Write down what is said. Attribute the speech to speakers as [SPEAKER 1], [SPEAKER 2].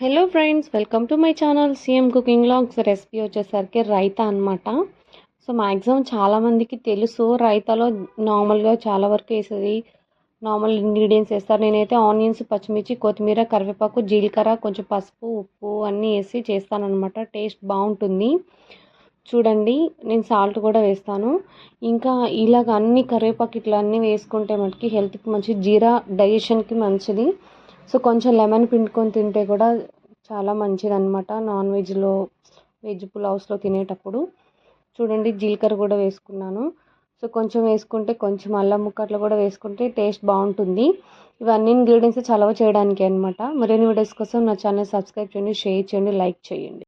[SPEAKER 1] Hello friends, welcome to my channel CM cooking vlogs. Recipe వచ్చేసరికి రైతా అనమాట. So maximum చాలామందికి తెలుసు, రైతాలో నార్మల్గా చాలా వరకు వేసేది నార్మల్ ఇంగ్రీడియంట్స్ వేస్తారు. నేనైతే ఆనియన్స్, పచ్చిమిర్చి, కొత్తిమీర, కరివేపాకు, జీలకర్ర, కొంచెం పసుపు, ఉప్పు అన్నీ వేసి చేస్తానన్నమాట. టేస్ట్ బాగుంటుంది. చూడండి, నేను సాల్ట్ కూడా వేస్తాను. ఇంకా ఇలాగ అన్ని కరివేపాకు ఇట్లా అన్నీ వేసుకుంటే మటుకి హెల్త్కి మంచిది, జీరా డైజెషన్కి మంచిది. సో కొంచెం లెమన్ పిండుకొని తింటే కూడా చాలా మంచిదన్నమాట వెజ్ పులావ్స్లో తినేటప్పుడు. చూడండి, జీలకర్ర కూడా వేసుకున్నాను. సో కొంచెం వేసుకుంటే, కొంచెం అల్లం ముక్క అట్లా కూడా వేసుకుంటే టేస్ట్ బాగుంటుంది. ఇవన్నీ ఇంగ్రీడియంట్స్ చలవ చేయడానికి అనమాట. మరిన్ని వీడియోస్ కోసం నా ఛానల్ సబ్స్క్రైబ్ చేయండి, షేర్ చేయండి, లైక్ చేయండి.